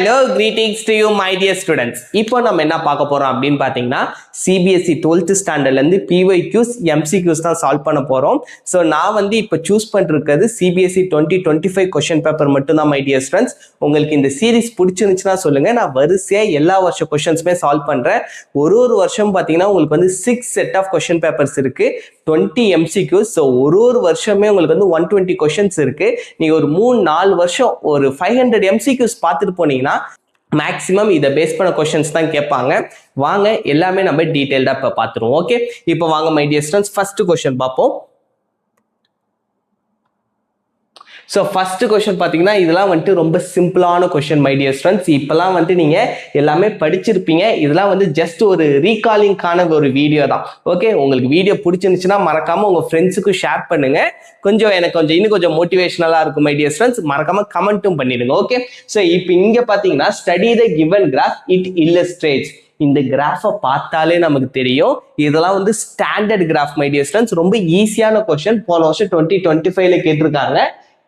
Hello, greetings to you my dear students. இப்போ நம்ம என்ன பார்க்க போறோம் அப்படின்னு பாத்தீங்கன்னா CBSE 12th ஸ்டாண்டர்ட்ல இருந்து PYQs MCQs தான் சால்வ் பண்ண போறோம். சோ நான் வந்து இப்போ சூஸ் பண்ணிருக்கிறது CBSE 2025 क्वेश्चन பேப்பர் மட்டும் தான் my dear students. உங்களுக்கு இந்த சீரிஸ் பிடிச்சிருந்துச்சுனா சொல்லுங்க. நான் வரிசையா எல்லா வருஷ क्वेश्चंसமே சால்வ் பண்றேன். ஒரு வருஷம் பாத்தீங்கன்னா உங்களுக்கு வந்து 6 செட் ஆஃப் क्वेश्चन பேப்பர்ஸ் இருக்கு. 20 MCQs. சோ ஒரு வருஷமே உங்களுக்கு வந்து 120 क्वेश्चंस இருக்கு. நீங்க ஒரு 3-4 வருஷம் ஒரு 500 MCQs பார்த்துட்டு போனீங்கன்னா மேக்ஸிமம் இதை பேஸ் பண்ண கொஸ்டின்ஸ் தான் கேட்பாங்க. வாங்க எல்லாமே நம்ம டீடைல்டா இப்ப பார்த்துருவோம். ஓகே, இப்போ வாங்க my dear students first question பார்ப்போம். ஸோ ஃபர்ஸ்ட் क्वेश्चन பார்த்தீங்கன்னா இதெல்லாம் வந்துட்டு ரொம்ப சிம்பிளான क्वेश्चन மை டியர் ஸ்டூடண்ட்ஸ். இப்பெல்லாம் வந்துட்டு நீங்க எல்லாமே படிச்சிருப்பீங்க. இதெல்லாம் வந்து ஜஸ்ட் ஒரு ரீகாலிங்கான ஒரு வீடியோ தான். ஓகே, உங்களுக்கு வீடியோ பிடிச்சிருந்துச்சுன்னா மறக்காம உங்க ஃப்ரெண்ட்ஸுக்கு ஷேர் பண்ணுங்க. எனக்கு இன்னும் கொஞ்சம் மோட்டிவேஷனலா இருக்கும் மை டியர் ஸ்டூடண்ட்ஸ். மறக்காம கமெண்ட்டும் பண்ணிடுங்க. ஓகே, ஸோ இப்போ இங்க பாத்தீங்கன்னா study the given graph it illustrates. இந்த கிராஃபை பார்த்தாலே நமக்கு தெரியும் இதெல்லாம் வந்து standard graph my dear students. ரொம்ப ஈஸியான क्वेश्चन. போன வருஷம் 2025ல கேட்டிருக்காங்க.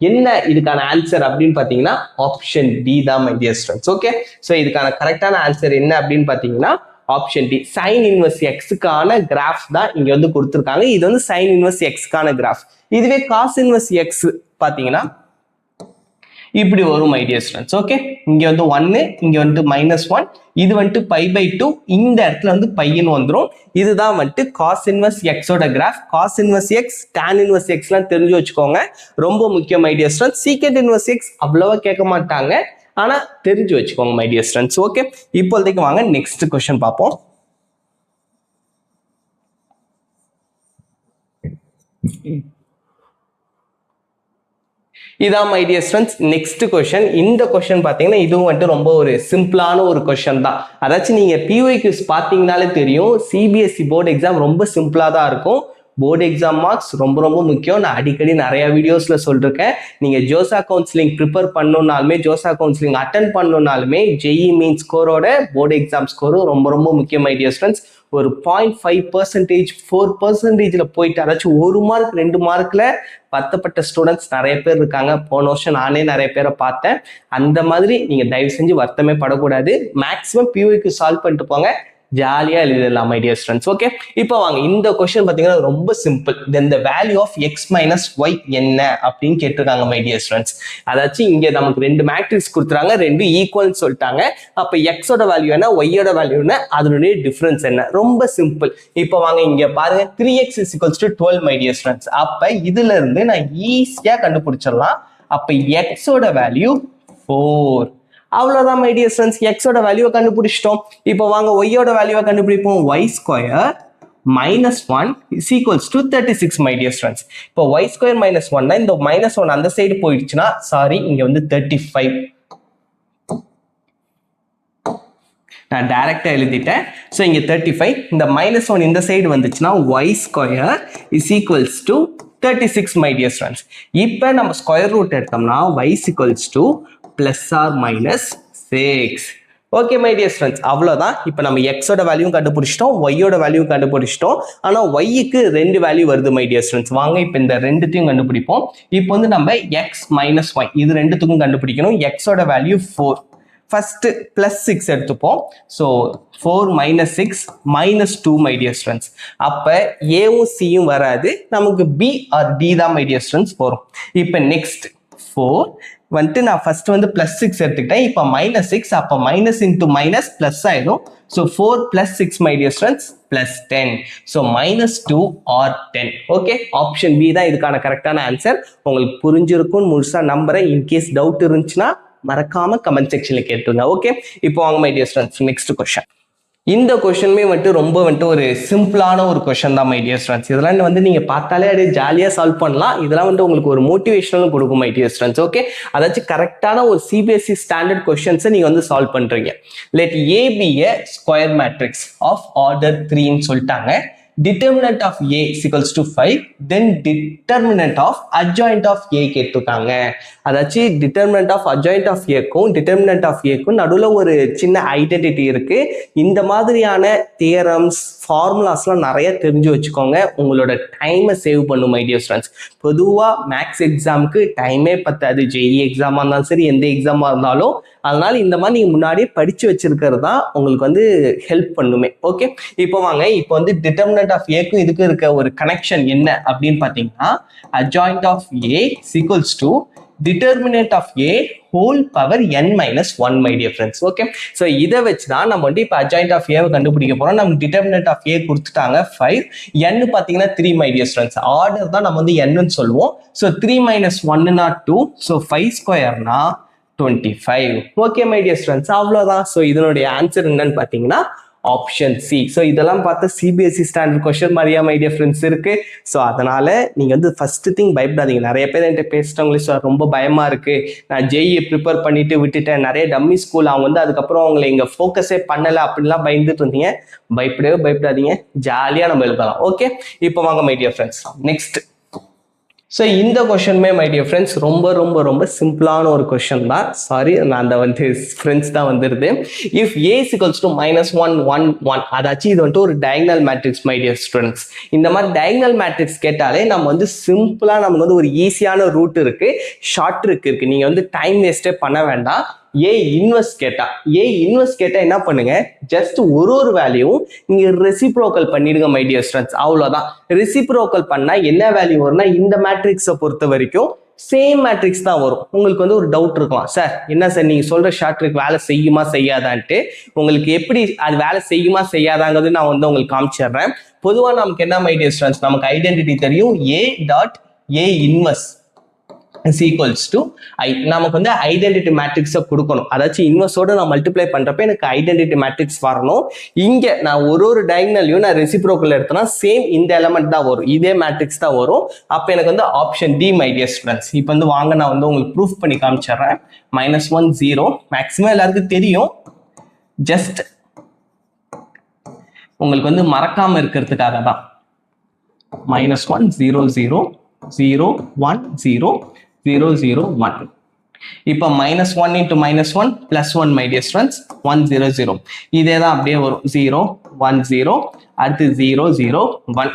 என்ன இதுக்கான ஆன்சர் அப்படின்னு பாத்தீங்கன்னா ஆப்ஷன் டி தான் my dear students. Okay, so இதுக்கான கரெக்டான ஆன்சர் என்ன அப்படின்னு பாத்தீங்கன்னா ஆப்ஷன் டி. சைன் இன்வர்ஸ் எக்ஸுக்கான கிராஃப் தான் இங்க வந்து கொடுத்துருக்காங்க. இது வந்து சைன் இன்வர்ஸ் எக்ஸ்க்கான கிராஃப். இதுவே காஸ் இன்வர்ஸ் எக்ஸ் பாத்தீங்கன்னா இப்படி வரும் மை டியர் ஸ்டூடண்ட்ஸ். ஓகே, இங்க வந்து 1, இங்க வந்து -1, இது வந்துட்டு π/2, இந்த இடத்துல வந்து பையன் வந்துடும். இதுதான் வந்துட்டு காஸ் இன்வர்ஸ் எக்ஸோட graph. Cos inverse X, tan inverse எக்ஸ்லாம் தெரிஞ்சு வச்சுக்கோங்க, ரொம்ப முக்கியம் my dear students. Secant inverse X அவ்வளவா கேட்க மாட்டாங்க, ஆனா தெரிஞ்சு வச்சுக்கோங்க மை டியர் ஸ்டூடண்ட்ஸ். ஓகே, இப்போதைக்கு வாங்க நெக்ஸ்ட் क्वेश्चन பார்ப்போம். இதான் my dear students next question. இந்த क्वेश्चन பாத்தீங்கன்னா இதுவும் வந்துட்டு ரொம்ப ஒரு சிம்பிளான ஒரு क्वेश्चन தான். அதாச்சும் நீங்க PYQs பாத்தீங்கன்னாலே தெரியும் CBSE போர்டு எக்ஸாம் ரொம்ப சிம்பிளா தான் இருக்கும். போர்டு எக்ஸாம் மார்க்ஸ் ரொம்ப ரொம்ப முக்கியம். நான் அடிக்கடி நிறைய வீடியோஸ்ல சொல்லிருக்கேன். நீங்க ஜோசா கவுன்சிலிங் ப்ரிப்பேர் பண்ணணும்னாலுமே, ஜோசா கவுன்சிலிங் அட்டன் பண்ணணும்னாலுமே JEE மெயின் ஸ்கோரோட போர்டு எக்ஸாம் ஸ்கோரும் ரொம்ப ரொம்ப முக்கியம் மை டியர் ஸ்டூடண்ட்ஸ். ஒரு 0.5%, 4%ல போயிட்டு, அதாச்சும் 1 மார்க் 2 மார்க்ல பத்தப்பட்ட ஸ்டூடெண்ட்ஸ் நிறைய பேர் இருக்காங்க. போன வருஷம் நானே நிறைய பேரை பார்த்தேன். அந்த மாதிரி நீங்க தயவு செஞ்சு வருத்தமே படக்கூடாது. மேக்ஸிமம் PYQ சால்வ் பண்ணிட்டு போங்க, ஜாலியா எழுதிடலாம் மை டியர் ஸ்டூடண்ட்ஸ். ஓகே, இப்போ வாங்க இந்த क्वेश्चन பாத்தீங்கன்னா ரொம்ப simple. Then the value of x minus y என்ன அப்படின்னு கேட்டிருக்காங்க மை டியர் ஸ்டூடண்ட்ஸ். அதாச்சும் இங்க நமக்கு 2 மேட்ரிக்ஸ் கொடுத்துறாங்க, 2 ஈக்குவல்னு சொல்லிட்டாங்க. அப்ப எக்ஸோட வேல்யூ என்ன, ஒய்யோட வேல்யூ என்ன, அதனுடைய டிஃபரன்ஸ் என்ன, ரொம்ப சிம்பிள். இப்போ வாங்க இங்க பாருங்க 3x is equals to 12 my dear students. அப்ப இதுல இருந்து நான் ஈஸியா கண்டுபிடிச்சிடலாம். அப்ப எக்ஸோட வேல்யூ 4. அவ்வளவுதான் மை டியர் ஸ்டூடண்ட்ஸ், எக்ஸோட வேல்யூவை கண்டுபிடிச்சிட்டோம். இப்போ வாங்க ஒய்யோட வேல்யூவை கண்டுபிடிப்போம். y² -1 is equals to 36 my dear students. இப்போ y² -1 தான், இந்த -1 அந்த சைடு போயிடுச்சுன்னா சாரி இங்க வந்து 35. நான் டைரக்டா எழுதிட்டேன். ஸோ இங்க 35, இந்த -1 இந்த சைடு வந்துச்சுன்னா y² is equals to 36 my dear students. இப்போ நம்ம ஸ்கொயர் ரூட் எடுத்தோம்னா y is equals to +or-6. Okay my dear students, அவ்வளோதான். இப்போ நம்ம எக்ஸோட வேல்யூ கண்டுபிடிச்சிட்டோம், ஒய்யோட வேல்யூ கண்டுபிடிச்சிட்டோம். ஆனால் ஒய்க்கு 2 வேல்யூ வருது மை டியர் ஸ்டூடண்ட்ஸ். வாங்க இப்போ இந்த ரெண்டுத்தையும் கண்டுபிடிப்போம். இப்போ வந்து நம்ம x மைனஸ் ஒய் இது ரெண்டுத்துக்கும் கண்டுபிடிக்கணும். எக்ஸோட வேல்யூ 4. ஃபர்ஸ்ட் +6 எடுத்துப்போம். So 4 - 6 -2 my dear students. அப்போ ஏவும் சியும் வராது, நமக்கு B ஆர் D தான் மை டியர் ஸ்டூடண்ட்ஸ் போகிறோம். இப்போ நெக்ஸ்ட் 4 வந்துட்டு நான் ஃபர்ஸ்ட் வந்து +6 எடுத்துக்கிட்டேன். இப்போ -6, அப்போ மைனஸ் இன்டூ மைனஸ் பிளஸ் ஆயிடும். So 4 + 6 my dear students +10. So -2 or 10. Okay, option B தான் இதுக்கான கரெக்டான ஆன்சர். உங்களுக்கு புரிஞ்சிருக்கும்னு முழுசா நம்புறேன். இன்கேஸ் டவுட் இருந்துச்சுன்னா மறக்காம கமெண்ட் செக்ஷன்ல கேட்டுருங்க. ஓகே, இப்போ வாங்க my dear students next question. இந்த क्वेश्चनமே வந்துட்டு ரொம்ப வந்துட்டு ஒரு சிம்பிளான ஒரு क्वेश्चन தான் மை டியர் ஸ்டூடண்ட்ஸ். இதெல்லாம் வந்து நீங்க பார்த்தாலே அப்படியே ஜாலியா சால்வ் பண்ணலாம். இதெல்லாம் வந்து உங்களுக்கு ஒரு மோட்டிவேஷனல் கொடுக்கும் மை டியர் ஸ்டூடண்ட்ஸ். ஓகே, அதாச்சும் கரெக்டான ஒரு CBSE ஸ்டாண்டர்ட் क्वेश्चंस நீங்க வந்து சால்வ் பண்றீங்க. Let A be a square matrix of order 3ன்னு சொல்லிட்டாங்க. determinant of A is equals to 5, then determinant of adjoint of A கேட்டிருக்காங்க. அதாச்சும் determinant of adjoint of A க்கும் determinant of A க்கும் நடுவுல ஒரு சின்ன ஐடென்டிட்டி இருக்கு. இந்த மாதிரியான தியரம்ஸ் ஃபார்முலாஸ்லாம் நிறைய தெரிஞ்சு வச்சுக்கோங்க. உங்களோட டைமை சேவ் பண்ணும் மை டியர் ஸ்டூடெண்ட்ஸ். பொதுவாக மேக்ஸ் எக்ஸாமுக்கு டைமே பத்தாது. ஜேஇ எக்ஸாமாக இருந்தாலும் சரி, எந்த எக்ஸாமாக இருந்தாலும். அதனால இந்த மாதிரி நீங்கள் முன்னாடியே படித்து வச்சிருக்கிறது தான் உங்களுக்கு வந்து ஹெல்ப் பண்ணுமே. ஓகே, இப்போ வாங்க, இப்போ வந்து டிட்டர்மினன்ட் ஆஃப் ஏக்கும் இதுக்கு இருக்க ஒரு கனெக்ஷன் என்ன அப்படின்னு பார்த்தீங்கன்னா, adjoint of A is equals to determinant of A whole power n minus 1 my dear friends. Okay, so இதை வச்சு தான் நம்ம வந்து இப்போ adjoint of A கண்டுபிடிக்க போகிறோம். நம்ம determinant of A கொடுத்துட்டாங்க 5, n பார்த்தீங்கன்னா 3 my dear friends. ஆர்டர் தான் நம்ம வந்து n சொல்லுவோம். So 3 minus 1 2, so 5 ஸ்கொயர்னா 25. Okay my dear students, அவ்வளோதான். ஸோ இதனுடைய ஆன்சர் என்னன்னு பார்த்தீங்கன்னா ஆப்ஷன் சி. ஸோ இதெல்லாம் பார்த்தா சிபிஎஸ்சி ஸ்டாண்டர்ட் கொஸ்டின் மாதிரியா மை டியர் ஃப்ரெண்ட்ஸ் இருக்கு. ஸோ அதனால நீங்கள் வந்து ஃபர்ஸ்ட் திங் பயப்படாதீங்க. நிறைய பேர் என்கிட்ட பேசிட்டவங்களே சார் ரொம்ப பயமா இருக்கு, நான் ஜேஇ ப்ரிப்பேர் பண்ணிட்டு விட்டுட்டேன், நிறைய டம்மி ஸ்கூல் அவங்க வந்து அதுக்கப்புறம் அவங்களை இங்கே ஃபோக்கஸே பண்ணலை அப்படிலாம் பயந்துட்டு இருந்தீங்க. பயப்படவே பயப்படாதீங்க, ஜாலியாக நம்ம எழுதலாம். ஓகே, இப்போ வாங்க my dear friends next. So இந்த கொஷனுமே மை டியர் ஃப்ரெண்ட்ஸ் ரொம்ப ரொம்ப ரொம்ப சிம்பிளான ஒரு கொஷன் தான். சாரி, நான் அந்த வந்து ஃப்ரெண்ட்ஸ் தான் வந்துருது. இஃப் ஏ ஈக்குவல்ஸ் டு -1 1 1, அதாச்சும் இது வந்துட்டு ஒரு diagonal matrix my dear students. இந்த மாதிரி டயகனல் மேட்ரிக்ஸ் கேட்டாலே நம்ம வந்து சிம்பிளாக நமக்கு வந்து ஒரு ஈஸியான ரூட் இருக்கு, ஷார்ட் ட்ரிக் இருக்கு. நீங்கள் வந்து டைம் வேஸ்டே பண்ண வேண்டாம். ஏ இன்வெர்ஸ் கேட்டா என்ன பண்ணுங்க, ஜஸ்ட் ஒரு வேல்யூவும் நீங்க ரெசிப்ரோக்கல் பண்ணிடுங்க மை டியர் ஸ்டூடெண்ட்ஸ். அவ்வளவுதான். ரெசிப்ரோக்கல் பண்ணா என்ன வேல்யூ வரும்னா, இந்த மேட்ரிக்ஸை பொறுத்த வரைக்கும் சேம் மேட்ரிக்ஸ் தான் வரும். உங்களுக்கு வந்து ஒரு டவுட் இருக்கலாம், சார் என்ன சார் நீங்க சொல்ற ஷார்ட் ட்ரிக் வேலை செய்யுமா செய்யாதான்ட்டு. உங்களுக்கு எப்படி அது வேலை செய்யுமா செய்யாதாங்கிறது நான் வந்து உங்களுக்கு காமிச்சிடுறேன். பொதுவாக நமக்கு என்ன மை டியர் ஸ்டூடெண்ட்ஸ், நமக்கு ஐடென்டிட்டி தெரியும், A dot A inverse is equals to I. நமக்கு வந்து ஐடென்டிட்டி மேட்ரிக்ஸை கொடுக்கணும். அதாச்சும் இன்வெர்ஸோட நான் மல்டிப்ளை பண்றப்ப எனக்கு ஐடென்டிட்டி மேட்ரிக்ஸ் வரணும். இங்க நான் ஒரு டயகனலையும் நான் ரெசிப்ரோக்கல் எடுத்தேன்னா சேம் இந்த எலமெண்ட் தான் வரும், இதே மேட்ரிக்ஸ் தான் வரும். அப்போ எனக்கு வந்து option D my dear students. இப்போ வந்து வாங்க நான் வந்து உங்களுக்கு ப்ரூஃப் பண்ணி காமிச்சிடுறேன். -1 0 மேக்ஸிமம் எல்லாருக்கும் தெரியும், ஜஸ்ட் உங்களுக்கு வந்து மறக்காம இருக்கிறதுக்காக தான். -1 0 0 0 1 0 0 0 1. இப்போ -1 into -1 +1 my dear students 1 0 0. இதே தான் அப்படியே வரும் 0 1 0 அடுத்து 0 0 1.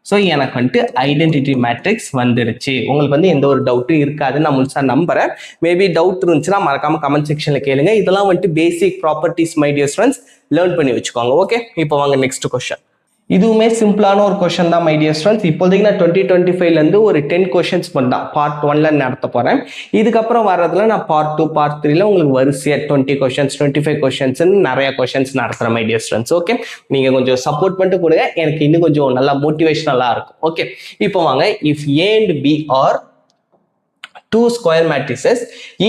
ஸோ எனக்கு வந்துட்டு ஐடென்டிட்டி மேட்ரிக்ஸ் வந்துருச்சு. உங்களுக்கு வந்து எந்த ஒரு டவுட்டும் இருக்காது நான் முழுசா நம்புறேன். மேபி டவுட் இருந்துச்சுன்னா மறக்காம கமெண்ட் செக்ஷன்ல கேளுங்க. இதெல்லாம் வந்துட்டு பேசிக் properties my dear students, learn பண்ணி வச்சுக்கோங்க. ஓகே, இப்போ வாங்க நெக்ஸ்ட் கொஸ்டின். இதுவுமே சிம்பிளான ஒரு கொஸ்டின் தான் மை டியர் ஸ்டூடெண்ட்ஸ். இப்போதைக்கு நான் 2025 ஒரு 10 கொஸ்டின்ஸ் பண்ணலாம் பார்ட் 1ல நடத்த போறேன். இதுக்கப்புறம் வர்றதுல நான் பார்ட் 2 பார்ட் 3ல உங்களுக்கு வரிசையா 20 கொஸ்டின்ஸ் 25 கொஸ்டின்ஸ் நிறைய கொஸ்டின்ஸ் நடத்துறேன் மை டியர் ஸ்டூடெண்ட்ஸ். ஓகே, நீங்க கொஞ்சம் சப்போர்ட் பண்ணிட்டு கொடுங்க, எனக்கு இன்னும் கொஞ்சம் நல்லா மோட்டிவேஷனலா இருக்கும். ஓகே, இப்போ வாங்க. If A and B are 2 square matrices,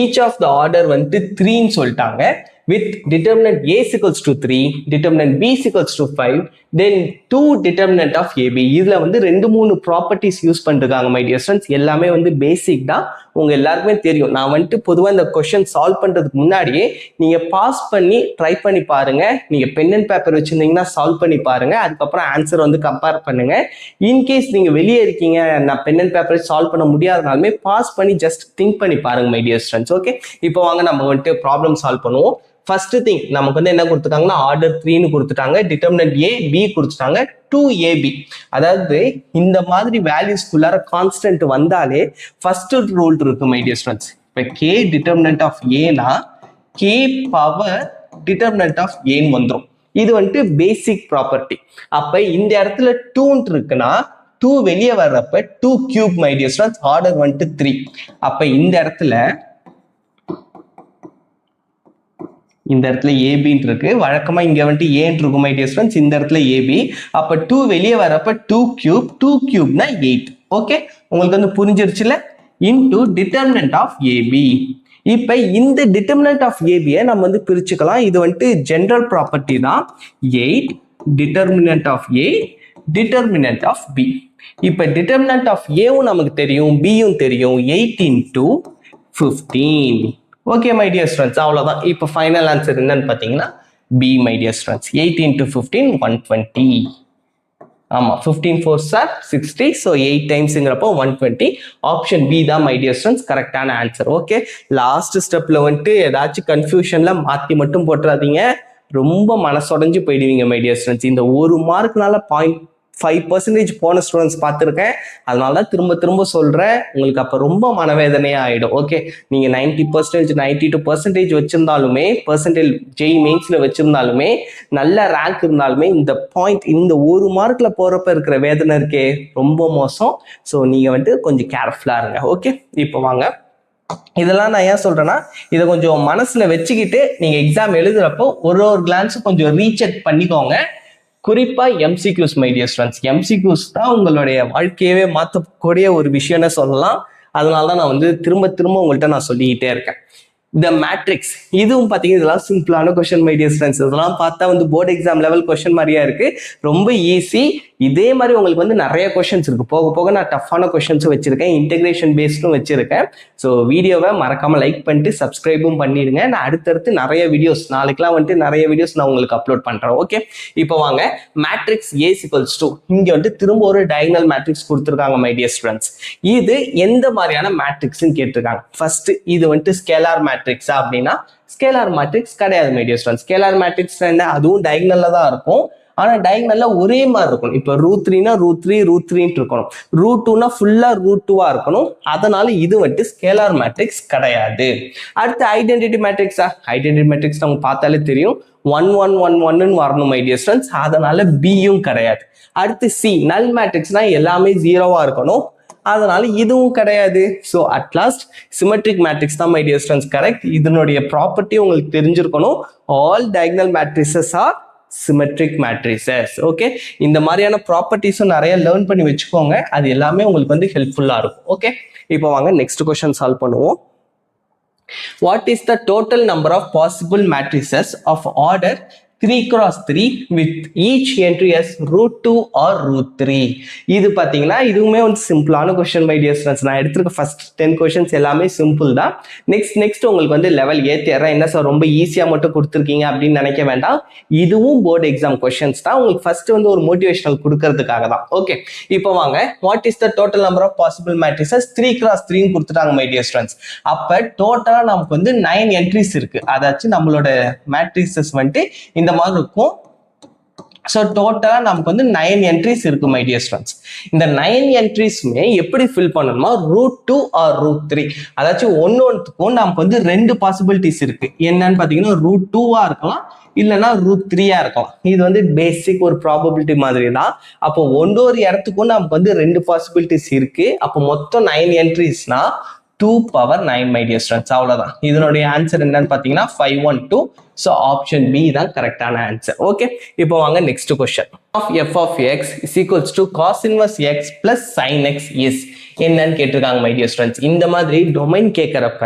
each of the order வந்து 3ன்னு சொல்லிட்டாங்க. with determinant A is equals to 3, determinant B is equals to 5, then 2 determinant of AB. இதுல வந்து 2-3 ப்ராப்பர்ட்டிஸ் யூஸ் பண்ணிருக்காங்க மை டியர் ஸ்டூடெண்ட்ஸ். எல்லாமே வந்து பேசிக் தான், உங்க எல்லாருக்குமே தெரியும். நான் வந்துட்டு பொதுவாக இந்த கொஸ்டின் சால்வ் பண்றதுக்கு முன்னாடியே நீங்க பாஸ் பண்ணி ட்ரை பண்ணி பாருங்க. நீங்க பென் அண்ட் பேப்பர் வச்சிருந்தீங்கன்னா சால்வ் பண்ணி பாருங்க, அதுக்கப்புறம் ஆன்சர் வந்து கம்பேர் பண்ணுங்க. இன்கேஸ் நீங்க வெளியே இருக்கீங்க, நான் பென் அண்ட் பேப்பர் சால்வ் பண்ண முடியாதனாலுமே பாஸ் பண்ணி ஜஸ்ட் திங்க் பண்ணி பாருங்க மை டியர் ஸ்டூடெண்ட்ஸ். ஓகே, இப்போ வாங்க நம்ம வந்துட்டு ப்ராப்ளம் சால்வ் பண்ணுவோம். ஃபர்ஸ்ட் திங் நமக்கு வந்து என்ன கொடுத்துட்டாங்கன்னா ஆர்டர் 3ன்னு கொடுத்துட்டாங்க, டிட்டர்மினன்ட் ஏ பி கொடுத்துட்டாங்க, 2AB. அதாவது இந்த மாதிரி வேல்யூஸ்குள்ளார கான்ஸ்டன்ட் வந்தாலே ஃபர்ஸ்ட் ரூல் இருக்கு மை டியர் ஸ்டூடெண்ட்ஸ். இப்போ கே டிட்டர்மினன்ட் ஆஃப் ஏனா கே பவர் டிட்டர்மினன்ட் ஆஃப் ஏன்னு வந்துடும். இது வந்துட்டு பேசிக் ப்ராப்பர்ட்டி. அப்ப இந்த இடத்துல 2 இருக்குன்னா 2 வெளியே வர்றப்ப 2 cube my dear students, order வந்துட்டு 3. அப்ப இந்த இடத்துல ஏபின்னு இருக்கு, வழக்கமா இங்க வந்துட்டு ஏன்னு இருக்கும் மை டியர் ஸ்டூடெண்ட்ஸ், இந்த இடத்துல ஏபி. அப்ப 2 வெளியே வரப்ப 2 கியூப்னா 8. ஓகே, உங்களுக்கு வந்து புரிஞ்சிருச்சுல. Into determinant of AB. இப்ப இந்த டிட்டர்மினன்ட் ஆஃப் ஏபியை நம்ம வந்து பிரிச்சுக்கலாம். இது வந்துட்டு ஜெனரல் ப்ராப்பர்ட்டி தான். 8 determinant of A determinant of B. இப்ப டிட்டர்மினன்ட் ஆஃப் ஏவும் நமக்கு தெரியும், பியும் தெரியும். 8 into 15. Okay my dear students, அவ்வளவுதான். இப்போ ஃபைனல் ஆன்சர் என்னன்னு பார்த்தீங்கன்னா B my dear students. 8 into 15 120. ஆமா 15 4s are 60, ஸோ 8 டைம்ஸ்ங்கிறப்போ 120. ஆப்ஷன் பி தான் மை டியர் ஸ்டூடெண்ட்ஸ் கரெக்டான ஆன்சர். ஓகே, லாஸ்ட் ஸ்டெப்ல வந்துட்டு ஏதாச்சும் கன்ஃபியூஷன்ல மாத்தி மட்டும் போட்டுறாதீங்க, ரொம்ப மனசுடைஞ்சு போயிடுவீங்க மை டியர் ஸ்டூடெண்ட்ஸ். இந்த ஒரு மார்க்னால 0.5% போன ஸ்டூடெண்ட்ஸ் பார்த்துருக்கேன், அதனால தான் திரும்ப திரும்ப சொல்றேன், உங்களுக்கு அப்போ ரொம்ப மனவேதனையா ஆயிடும். ஓகே, நீங்க 90% 92% வச்சிருந்தாலுமே, பர்சன்டேஜ் ஜெய் மெயின்ஸ்ல வச்சிருந்தாலுமே, நல்ல ரேங்க் இருந்தாலுமே, இந்த பாயிண்ட் இந்த ஒரு மார்க்ல போறப்ப இருக்கிற வேதனை இருக்கே ரொம்ப மோசம். ஸோ நீங்க வந்துட்டு கொஞ்சம் கேர்ஃபுல்லா இருங்க. ஓகே, இப்போ வாங்க, இதெல்லாம் நான் ஏன் சொல்றேன்னா, இதை கொஞ்சம் மனசுல வச்சுக்கிட்டு நீங்க எக்ஸாம் எழுதுறப்போ ஒரு கிளான்ஸும் கொஞ்சம் ரீசெக் பண்ணிக்கோங்க. குறிப்பா MCQs my dear students, MCQs தான் உங்களுடைய வாழ்க்கையவே மாற்றக்கூடிய ஒரு விஷயம்னு சொல்லலாம். அதனால தான் நான் திரும்ப திரும்ப உங்கள்கிட்ட நான் சொல்லிக்கிட்டே இருக்கேன். த மேட்ரிக்ஸ், இதுவும் பார்த்தீங்கன்னா இதெல்லாம் சிம்பிளான கொஸ்டின் மை டியர் ஸ்டூடெண்ட்ஸ். இதெல்லாம் பார்த்தா போர்டு எக்ஸாம் லெவல் கொஸ்டின் மாதிரியா இருக்கு, ரொம்ப ஈஸி. இதே மாதிரி உங்களுக்கு நிறைய கொஸ்டின்ஸ் இருக்கு, போக போக நான் டஃப்பான கொஸ்டின்ஸும் வச்சிருக்கேன், இன்டெகிரேஷன் பேஸ்டும் வச்சிருக்கேன். ஸோ வீடியோவை மறக்காம லைக் பண்ணிட்டு சப்ஸ்கிரைபும் பண்ணிடுங்க. நான் அடுத்தடுத்து நிறைய வீடியோஸ் நாளைக்கெல்லாம் நிறைய வீடியோஸ் நான் உங்களுக்கு அப்லோட் பண்றேன். ஓகே, இப்போ வாங்க, மேட்ரிக்ஸ் A = 2, இங்க திரும்ப ஒரு டயகனல் மேட்ரிக்ஸ் கொடுத்துருக்காங்க மை டியர் ஸ்டூடெண்ட்ஸ். இது எந்த மாதிரியான மேட்ரிக்ஸ்ன்னு கேட்டிருக்காங்க. ஃபர்ஸ்ட், இது ஸ்கேலார் மேட்ரிக்ஸா அப்படின்னா ஸ்கேலார் மேட்ரிக்ஸ் கிடையாது my dear students. Scalar matrix என்ன, அதுவும் டயகனல்ல தான் இருக்கும், ஆனா டயகனல்ல ஒரே மாதிரி இருக்கணும். இப்போ √3னா √3 இருக்கணும், √2னா ஃபுல்லா √2வா இருக்கணும். அதனால இது ஸ்கேலார் மேட்ரிக்ஸ் கிடையாது. அடுத்து ஐடென்டிட்டி மேட்ரிக்ஸா, ஐடென்டிட்டி மேட்ரிக்ஸ் நம்ம பார்த்தாலே தெரியும், 1 1 1 1 வரணும் மை டியர் ஸ்டூடெண்ட்ஸ், அதனால பியும் கிடையாது. அடுத்து சி, நல் மேட்ரிக்ஸ்னா எல்லாமே 0வா இருக்கணும், அதனால இதுவும் கிடையாது. ஸோ அட்லாஸ்ட் சிமெட்ரிக் மேட்ரிக்ஸ் தான் மை டியர் ஸ்டூடெண்ட்ஸ் கரெக்ட். இதனுடைய ப்ராப்பர்ட்டி உங்களுக்கு தெரிஞ்சிருக்கணும், all diagonal matrices are symmetric matrices. Okay, இந்த மாதிரியான ப்ராப்பர்ட்டிஸும் நிறைய லேர்ன் பண்ணி வச்சுக்கோங்க, அது எல்லாமே உங்களுக்கு ஹெல்ப்ஃபுல்லா இருக்கும். ஓகே, இப்போ வாங்க நெக்ஸ்ட் கொஸ்டின் சால்வ் பண்ணுவோம். What is the total number of possible matrices of order 3x3 with each entry as √2 or √3? இது பாத்தீங்கன்னா இதுவுமே சிம்பிளான கொஸ்டின் மை டியர் ஸ்டூடெண்ட்ஸ். நான் எடுத்திருக்க ஃபர்ஸ்ட் 10 கொஸ்டின்ஸ் எல்லாமே சிம்பிள் தான். நெக்ஸ்ட் உங்களுக்கு லெவல் ஏத்திடுறேன், என்ன சார் ரொம்ப ஈஸியா மட்டும் கொடுத்துருக்கீங்க அப்படின்னு நினைக்க வேண்டாம், இதுவும் போர்டு எக்ஸாம் கொஸ்டின்ஸ் தான், உங்களுக்கு ஃபர்ஸ்ட் ஒரு மோட்டிவேஷனல் கொடுக்கறதுக்காக தான். ஓகே, இப்போ வாங்க, what is the total number of possible matrices 3x3 கொடுத்துட்டாங்க மை டியர் ஸ்டூடெண்ட்ஸ். அப்ப டோட்டலா நமக்கு 9 என்ட்ரிஸ் இருக்கு, அதாச்சும் நம்மளோட மேட்ரிசஸ் இந்த மாதிரி இருக்கும். ஸோ டோட்டலா நமக்கு 9 என்ட்ரிஸ் இருக்கு மை டியர் ஸ்டூடெண்ட்ஸ். இந்த 9 என்ட்ரிஸுமே எப்படி ஃபில் பண்ணணுமா, √2 ஆர் √3, அதாச்சும் ஒன்னொன்றுக்கும் நமக்கு 2 பாசிபிலிட்டிஸ் இருக்கு. என்னன்னு பாத்தீங்கன்னா √2வா இருக்கலாம், இல்லைன்னா √3யா இருக்கலாம். இது பேசிக் ஒரு ப்ராபபிலிட்டி மாதிரி தான். அப்போ ஒவ்வொரு இடத்துக்கும் நமக்கு 2 பாசிபிலிட்டிஸ் இருக்கு. அப்போ மொத்தம் 9 என்ட்ரிஸ்னா 2^9 மை டியர் ஸ்டூடெண்ட்ஸ், அவ்வளவுதான். இதனுடைய ஆன்சர் என்னன்னு பாத்தீங்கன்னா 512. ஸோ ஆப்ஷன் பி தான் கரெக்டான ஆன்சர். ஓகே, இப்போ வாங்க next question. f of x is equals to cos inverse x plus sin x is என்னன்னு கேட்டிருக்காங்க மை டியர் ஸ்டூடெண்ட்ஸ். இந்த மாதிரி டொமைன் கேட்கறப்ப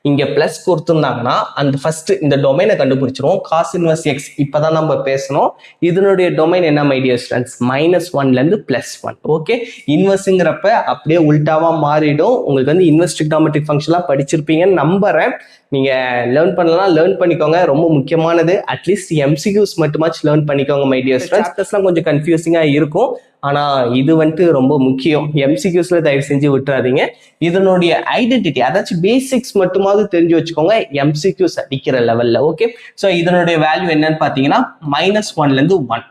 இங்க பிளஸ் கொடுத்துருந்தாங்கன்னா அந்த ஃபர்ஸ்ட் இந்த டொமைனை கண்டுபிடிச்சிரும். காஸ் இன்வர்ஸ் எக்ஸ் இப்பதான் நம்ம பேசணும், இதனுடைய டொமைன் என்ன மை டியர் ஸ்டூடெண்ட்ஸ், -1ல இருந்து +1. ஓகே, இன்வர்ஸ்ங்கிறப்ப அப்படியே உல்டாவா மாறிடும். உங்களுக்கு இன்வர்ஸ் ட்ரிகோனோமெட்ரிக் ஃபங்க்ஷன்லாம் படிச்சிருப்பீங்கன்னு நம்புறேன். நீங்க லேர்ன் பண்ணலாம், லேர்ன் பண்ணிக்கோங்க, ரொம்ப முக்கியமானது. அட்லீஸ்ட் எம்சிக்யூஸ் மட்டுமாச்சு லேர்ன் பண்ணிக்கோங்க மை டியர் ஸ்டூடெண்ட்ஸ். சாப்டர்ஸ்லாம் கொஞ்சம் கன்ஃபியூசிங்கா இருக்கும், ஆனா இது ரொம்ப முக்கியம். எம்சிக்யூஸ்ல தயவு செஞ்சு விட்டுறாதீங்க. இதனுடைய ஐடென்டிட்டி அதாச்சும் பேசிக்ஸ் மட்டுமாவது தெரிஞ்சு வச்சுக்கோங்க எம்சிக்யூஸ் அடிக்கிற லெவல்ல. ஓகே, ஸோ இதனுடைய வேல்யூ என்னன்னு பாத்தீங்கன்னா -1ல இருந்து 1.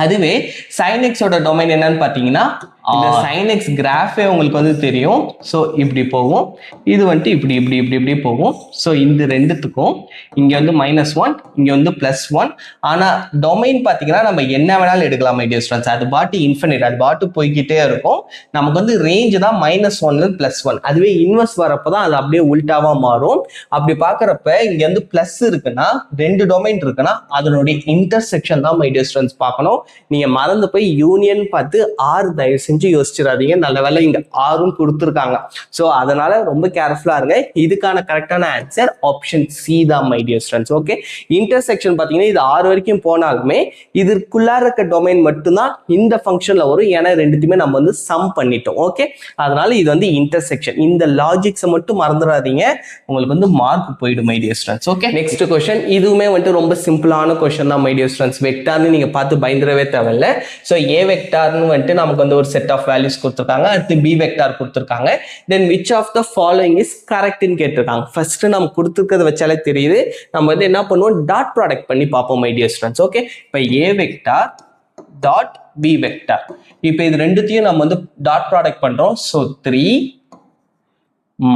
அதுவே sin x ஓட டொமைன் என்னன்னு பாத்தீங்கன்னா இந்த sin x கிராஃபே உங்களுக்கு தெரியும். ஸோ இப்படி போகும், இது இப்படி இப்படி இப்படி இப்படி போகும். ஸோ இந்த ரெண்டுத்துக்கும் இங்க -1, இங்க +1. ஆனா டொமைன் பாத்தீங்கன்னா நம்ம என்ன வேணாலும் எடுக்கலாம் மை டியர் ஸ்டூடெண்ட்ஸ். அது பாட்டு இன்ஃபினிட், அது பாட்டு போய்கிட்டே இருக்கும். நமக்கு ரேஞ்ச் தான் -1ல இருந்து +1. அதுவே இன்வெர்ஸ் வரப்பதான் அது அப்படியே உல்டாவா மாறும். அப்படி பாக்குறப்ப இங்க பிளஸ் இருக்குன்னா 2 டொமைன் இருக்குன்னா அதனுடைய இன்டர்செக்ஷன் தான் மை டியர் ஸ்டூடெண்ட்ஸ் பார்க்கணும். நீங்க மறந்து போய் யூனியன் பார்த்து ஆர் தயவு செஞ்சு யோசிச்சிடாதீங்க. நல்ல வேலை இங்க ஆறும் கொடுத்துருக்காங்க. ஸோ அதனால ரொம்ப கேர்ஃபுல்லா இருங்க. இதுக்கான கரெக்டான ஆன்சர் ஆப்ஷன் சி தான் my dear students. Okay, intersection பார்த்தீங்கன்னா இது 6 வரைக்கும் போனாலுமே இதற்குள்ளார இருக்க டொமைன் மட்டும்தான் இந்த ஃபங்க்ஷன்ல வரும். ஏன்னா ரெண்டுத்தையுமே நம்ம வந்து சம் பண்ணிட்டோம். ஓகே, அதனால இது வந்து இன்டர்செக்ஷன். இந்த லாஜிக்ஸை மட்டும் மறந்துடாதீங்க, உங்களுக்கு வந்து மார்க் போயிடும் my dear students. Okay, next question. இதுவுமே வந்து ரொம்ப சிம்பிளான கொஸ்டின் தான் மை டியர் ஸ்டூடெண்ட்ஸ். வெக்டார்னு நீங்க பார்த்து பயந்துடவே தேவையில்ல. ஸோ ஏ வெக்டார்னு வந்துட்டு நமக்கு வந்து ஒரு செட் ஆஃப் வேல்யூஸ் கொடுத்துருக்காங்க. அடுத்து பி வெக்டார் கொடுத்துருக்காங்க. Then which of the following is கரெக்ட்னு கேட்டிருக்காங்க. ஃபர்ஸ்ட் நம்ம கொடுத்துருக்கிறத வச்சாலே தெரியுது. நம்ம வந்து என்ன பண்ணுவோம், டாட் ப்ராடக்ட் பண்ணி பார்ப்போம் மை டியர் ஸ்டூடெண்ட்ஸ். ஓகே, இப்போ ஏ வெக்டார் டாட் பி வெக்டார். இப்போ இது ரெண்டுத்தையும் நம்ம வந்து டாட் ப்ராடக்ட் பண்றோம். ஸோ 3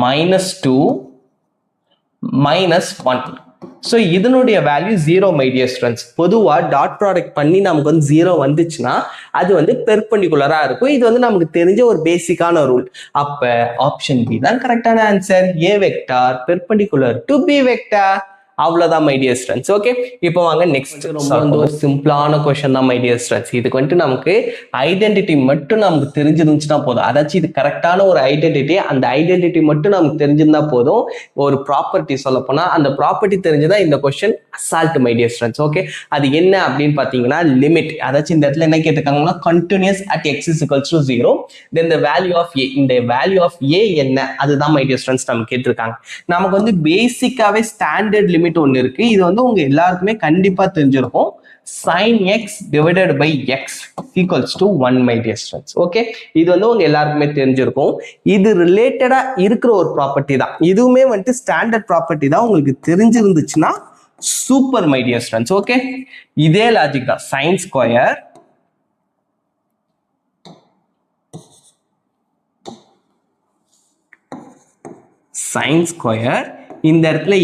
-2 -1. ஸோ இதனுடைய வேல்யூ 0 மை டியர் ஸ்டூடெண்ட்ஸ். பொதுவாக டாட் ப்ராடக்ட் பண்ணி நமக்கு வந்து 0 வந்துச்சுன்னா அது வந்து பெர்பெண்டிகுலரா இருக்கும். இது வந்து நமக்கு தெரிஞ்ச ஒரு பேசிக்கான ரூல். அப்ப ஆப்ஷன் பி தான் கரெக்டான answer. A vector perpendicular to B vector. அவ்வளவுதான் மை டியர் ஸ்டூடெண்ட்ஸ். ஓகே, இப்போ வாங்க நெக்ஸ்ட். ரொம்ப வந்து ஒரு சிம்பிளான கொஸ்டின் தான் மை டியர் ஸ்டூடெண்ட்ஸ். இதுக்கு வந்துட்டு நமக்கு ஐடென்டிட்டி மட்டும் நமக்கு தெரிஞ்சிருந்துச்சுன்னா போதும். அதாச்சும் இது கரெக்டான ஒரு ஐடென்டிட்டி, அந்த ஐடென்டிட்டி மட்டும் நமக்கு தெரிஞ்சிருந்தா போதும். ஒரு ப்ராப்பர்ட்டி சொல்ல போனா அந்த ப்ராப்பர்ட்டி தெரிஞ்சுதான் இந்த question assault my dear students. Okay, அது என்ன அப்படின்னு பாத்தீங்கன்னா லிமிட். அதாச்சும் இந்த இடத்துல என்ன கேட்டிருக்காங்கன்னா continuous at x is equals to 0 then the value of a. இந்த வேல்யூ ஆஃப் a என்ன, அதுதான் மை டியர் ஸ்டூடெண்ட்ஸ் நம்ம கேட்டிருக்காங்க. நமக்கு வந்து பேசிக்காவே ஸ்டாண்டர்ட் லிமிட் ஒன்று இருக்கு. இது வந்து உங்க எல்லாருக்குமே கண்டிப்பா தெரிஞ்சிருக்கும். sin x divided by x equals to 1 my dear students. Okay, இது வந்து உங்க எல்லாருக்குமே தெரிஞ்சிருக்கும். இது ரிலேட்டடா இருக்கிற ஒரு ப்ராப்பர்ட்டி தான். இதுவுமே வந்துட்டு ஸ்டாண்டர்ட் ப்ராப்பர்ட்டி தான். உங்களுக்கு தெரிஞ்சிருந்துச்சுன்னா super my dear students. Okay, இதே லாஜிக் தான். sin ஸ்கொயர் sin ஸ்கொயர் இந்த இடத்துல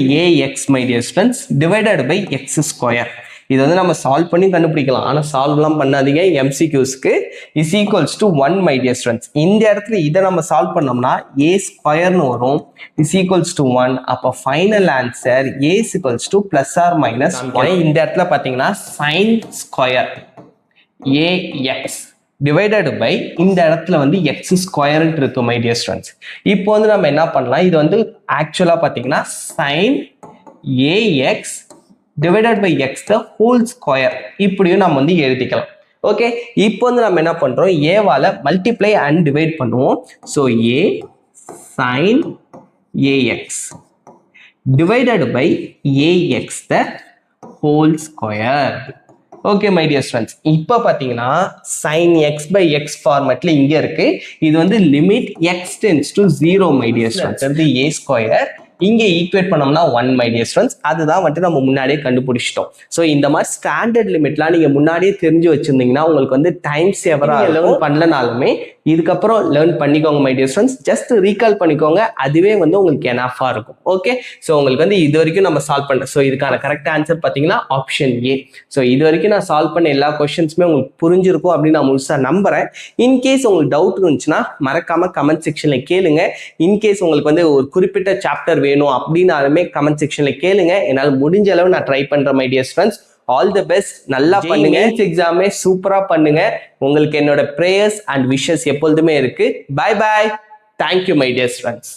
ax my dear students divided by x square. இது வந்து நம்ம சால்வ் பண்ணி கண்டுபிடிக்கலாம். ஆனால் சால்வ்லாம் பண்ணாதீங்க, எம்சிக்யூஸ்க்கு. Is equals to 1 my dear students. இந்த இடத்துல இதை நம்ம சால்வ் பண்ணோம்னா a ஸ்கொயர்னு வரும். Is equals to 1. அப்போ final answer a is equals to plus or minus. இந்த இடத்துல பார்த்தீங்கன்னா sin square ax divided by இந்த இடத்துல வந்து x ஸ்கொயர் இருக்கு மை டியர் ஸ்டூடெண்ட்ஸ். இப்போ வந்து நம்ம என்ன பண்ணலாம், இது வந்து ஆக்சுவலா பாத்தீங்கன்னா sin ax divided by x the whole square இப்படியும் நம்ம வந்து எழுதிக்கலாம். ஓகே, இப்போ வந்து நம்ம என்ன பண்றோம், ஏவால மல்டிப்ளை அண்ட் டிவைட் பண்ணுவோம். So a sin ax divided by ax the whole square. Okay my dear students, இப்போ பார்த்தீங்கன்னா sin x by x ஃபார்மேட்ல இங்கே இருக்கு. இது வந்து limit x tends to 0 my dear students. வந்து a ஸ்கொயர் இங்கே ஈக்குவேட் பண்ணோம்னா 1 மை டியர் ஸ்டூடெண்ட்ஸ். அதுதான் வந்துட்டு நம்ம முன்னாடியே கண்டுபிடிச்சிட்டோம். ஸோ இந்த மாதிரி ஸ்டாண்டர்ட் லிமிட்லாம் நீங்க முன்னாடியே தெரிஞ்சு வச்சிருந்தீங்கன்னா உங்களுக்கு வந்து டைம் சேவரா லேர்ன் பண்ணலனாலுமே இதுக்கப்புறம் லேர்ன் பண்ணிக்கோங்க my dear students. Just recall பண்ணிக்கோங்க, அதுவே வந்து உங்களுக்கு எனஃபா இருக்கும். ஓகே, ஸோ உங்களுக்கு வந்து இது வரைக்கும் நம்ம சால்வ் பண்ண. ஸோ இதுக்கான கரெக்ட் ஆன்சர் பார்த்தீங்கன்னா ஆப்ஷன் ஏ. ஸோ இது வரைக்கும் நான் சால்வ் பண்ண எல்லா கொஸ்டின்ஸுமே உங்களுக்கு புரிஞ்சிருக்கும் அப்படின்னு நான் முழுசா நம்புறேன். இன்கேஸ் உங்களுக்கு டவுட் இருந்துச்சுன்னா மறக்காம கமெண்ட் செக்ஷன்ல கேளுங்க. இன்கேஸ் உங்களுக்கு வந்து ஒரு குறிப்பிட்ட சாப்டர் வேணும் அப்படின்னாலுமே கமெண்ட் செக்ஷன்ல கேளுங்க. என்னால் முடிஞ்ச அளவு நான் ட்ரை பண்றேன் my dear students. All the best, நல்லா பண்ணுங்க. எக்ஸாமே சூப்பரா பண்ணுங்க. உங்களுக்கு என்னோட பிரேயர்ஸ் அண்ட் விஷஸ் எப்பொழுதுமே இருக்கு. Bye bye. Thank you my dear students.